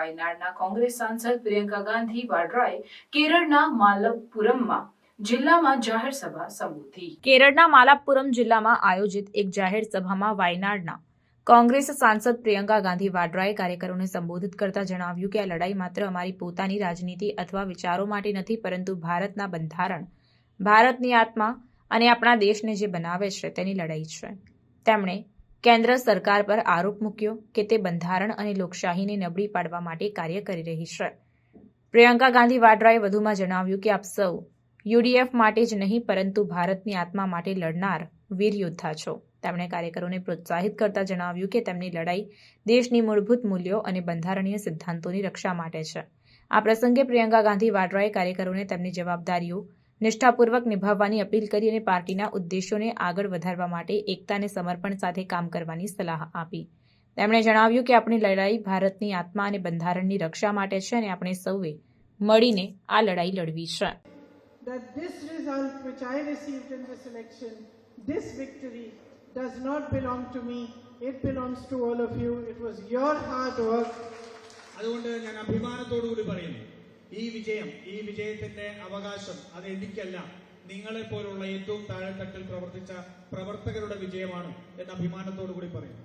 વાયનાડના કોંગ્રેસ સાંસદ પ્રિયંકા ગાંધી વાડ્રાએ કેરળના માલપ્પુરમમાં જિલ્લામાં જાહેર સભા સંબોધી. કેરળના માલપ્પુરમ જિલ્લામાં આયોજિત એક જાહેર સભામાં વાયનાડના કોંગ્રેસ સાંસદ પ્રિયંકા ગાંધી વાડ્રાએ કાર્યકરોને સંબોધિત કરતા જણાવ્યું કે આ લડાઈ માત્ર અમારી પોતાની રાજનીતિ અથવા વિચારો માટે નથી, પરંતુ ભારતના બંધારણ, ભારતની આત્મા અને આપણા દેશને જે બનાવે છે તેની લડાઈ છે. તેમણે કેન્દ્ર સરકાર પર આરોપ મૂક્યો કે તે બંધારણ અને લોકશાહીને નબળી પાડવા માટે કાર્ય કરી રહી છે. પ્રિયંકા ગાંધી વાડ્રાએ વધુમાં જણાવ્યું કે આપ સૌ યુડીએફ માટે જ નહીં પરંતુ ભારતની આત્મા માટે લડનાર વીર યોદ્ધા છો. તેમણે કાર્યકરોને પ્રોત્સાહિત કરતા જણાવ્યું કે તેમની લડાઈ દેશની મૂળભૂત મૂલ્યો અને બંધારણીય સિદ્ધાંતોની રક્ષા માટે છે. આ પ્રસંગે પ્રિયંકા ગાંધી વાડ્રાએ કાર્યકરોને તેમની જવાબદારીઓ નિષ્ઠાપૂર્વક નિભાવવાની અપીલ કરી અને પાર્ટીના ઉદ્દેશોને આગળ વધારવા માટે એકતા અને સમર્પણ સાથે કામ કરવાની સલાહ આપી. તેમણે જણાવ્યું કે આપણી લડાઈ ભારતની આત્મા અને બંધારણની રક્ષા માટે છે અને આપણે સૌએ મળીને આ લડાઈ લડવી છે. That this result which I received in this election, this victory does not belong to me, it belongs to all of you. It was your hard work. അതുകൊണ്ട് ഞാൻ അഭിമാനത്തോടു കൂടി പറയുന്നു, ഈ വിജയത്തിന്റെ അവകാശം അത് എനിക്കല്ല, നിങ്ങളെ പോലുള്ള ഏറ്റവും താഴെത്തട്ടിൽ പ്രവർത്തിച്ച പ്രവർത്തകരുടെ വിജയമാണ് എന്ന് അഭിമാനത്തോടു കൂടി പറയുന്നു.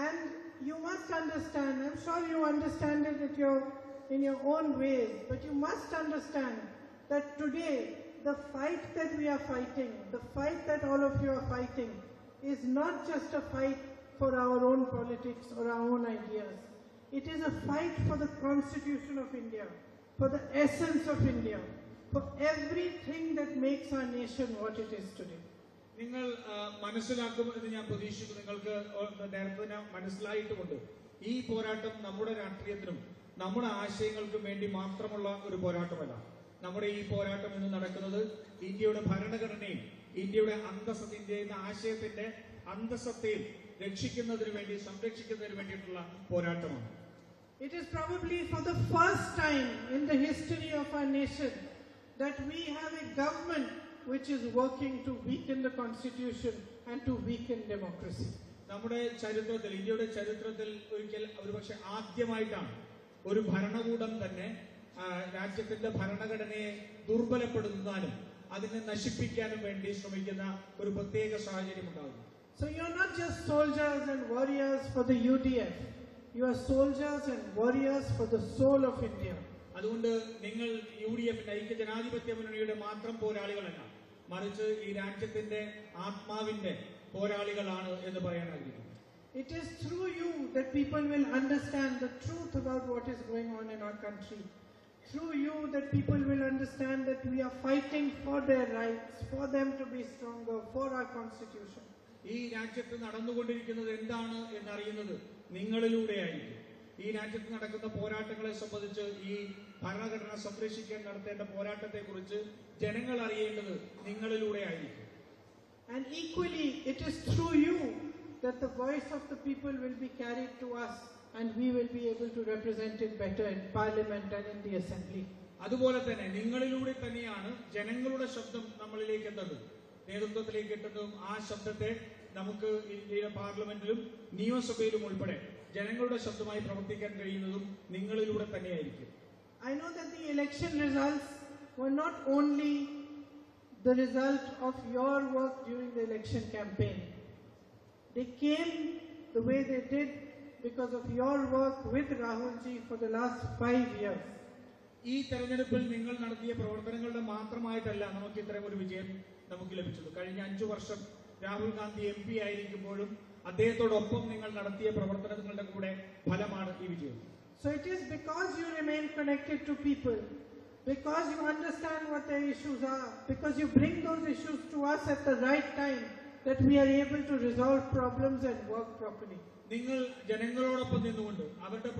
And you must understand, I'm sure you understand it in your own ways, but you must understand that today the fight that we are fighting, the fight that all of you are fighting, is not just a fight for our own politics or our own ideas. It is a fight for the Constitution of India, for the essence of India, for everything that makes our nation what it is today. നിങ്ങൾ മനസ്സിലാക്കുമെന്ന് ഞാൻ പ്രതീക്ഷിക്കുന്നു. നിങ്ങൾക്ക് നേരത്തെ മനസ്സിലായിട്ടുമുണ്ട്, ഈ പോരാട്ടം നമ്മുടെ രാഷ്ട്രീയത്തിനും നമ്മുടെ ആശയങ്ങൾക്കും വേണ്ടി മാത്രമുള്ള ഒരു പോരാട്ടമല്ല. നമ്മുടെ ഈ പോരാട്ടം ഇന്ന് നടക്കുന്നത് ഇന്ത്യയുടെ ഭരണഘടനയും ഇന്ത്യയുടെ ഇന്ത്യയുടെ ആശയത്തിന്റെ അന്തസ്സത്തെയും രക്ഷിക്കുന്നതിന് വേണ്ടി, സംരക്ഷിക്കുന്നതിന് വേണ്ടിയിട്ടുള്ള പോരാട്ടമാണ്. It is probably for the first time in the history of our nation that we have a government which is working to weaken the constitution and to weaken democracy. നമ്മുടെ ചരിത്രത്തിൽ, ഇന്ത്യയുടെ ചരിത്രത്തിൽ ഒരിക്കൽ ഒരുപക്ഷെ ആദ്യമായിട്ടാണ് ഒരു ഭരണകൂടം തന്നെ രാജ്യത്തിന്റെ ഭരണഘടനയെ ദുർബലപ്പെടുത്താനും അതിനെ നശിപ്പിക്കാനും വേണ്ടി ശ്രമിക്കുന്ന ഒരു പ്രത്യേക സാഹചര്യം ഉണ്ടാകുന്നു. So you are not just soldiers and warriors for the UDF. You are soldiers and warriors for the soul of India. അതുകൊണ്ട് നിങ്ങൾ യുഡിഎഫിന്റെ ഐക്യജനാധിപത്യ മുന്നണിയുടെ മാത്രം പോരാളികളല്ല, മറിച്ച് ഈ രാജ്യത്തിന്റെ ആത്മാവിന്റെ പോരാളികളാണ് എന്ന് പറയാൻ ആഗ്രഹിക്കുന്നു. It is through you that people will understand the truth about what is going on in our country. Through you that people will understand that we are fighting for their rights, for them to be stronger, for our constitution. ഈ രാജ്യത്ത് നടന്നുകൊണ്ടിരിക്കുന്നത് എന്താണ് എന്നറിയുന്നത് നിങ്ങളിലൂടെയായിരിക്കും. ഈ രാജ്യത്ത് നടക്കുന്ന പോരാട്ടങ്ങളെ സംബന്ധിച്ച്, ഈ ഭരണഘടന സംരക്ഷിക്കാൻ നടത്തേണ്ട പോരാട്ടത്തെ കുറിച്ച് ജനങ്ങൾ അറിയേണ്ടത് നിങ്ങളിലൂടെയായിരിക്കും. And equally, it is through you that the voice of the people will be carried to us and we will be able to represent it better in parliament and in the assembly. അതുപോലെ തന്നെ നിങ്ങളിലൂടെ തന്നെയാണ് ജനങ്ങളുടെ ശബ്ദം നമ്മളിലേക്ക് എത്തുന്നത്, നേതൃത്വത്തിലേക്ക് എത്തുന്നതും. ആ ശബ്ദത്തെ നമുക്ക് ഇന്ത്യയുടെ പാർലമെന്റിലും നിയമസഭയിലും ഉൾപ്പെടെ ജനങ്ങളുടെ ശബ്ദമായി പ്രവർത്തിക്കാൻ കഴിയുന്നതും നിങ്ങളിലൂടെ തന്നെയായിരിക്കും. I know that the election results were not only the result of your work during the election campaign. They came the way they did because of your work with Rahul ji for the last 5 years. ഈ തെരഞ്ഞെടുപ്പിൽ നിങ്ങൾ നടത്തിയ പ്രവർത്തനങ്ങളുടെ മാത്രമായിട്ടല്ല നമുക്ക് ഇത്തരം ഒരു വിജയം നമുക്ക് ലഭിച്ചത്. കഴിഞ്ഞ 5 വർഷം രാഹുൽ ഗാന്ധി MP ആയിരിക്കുമ്പോഴും അദ്ദേഹത്തോടൊപ്പം നിങ്ങൾ നടത്തിയ പ്രവർത്തനങ്ങളുടെ കൂടെ ഫലമാണ് ഈ വിജയം. So it is because you remain connected to people, because you understand what their issues are, because you bring those issues to us at the right time, that we are able to resolve problems and work properly. നിങ്ങൾ ജനങ്ങളോടൊപ്പം നിന്നുകൊണ്ട് അവരുടെ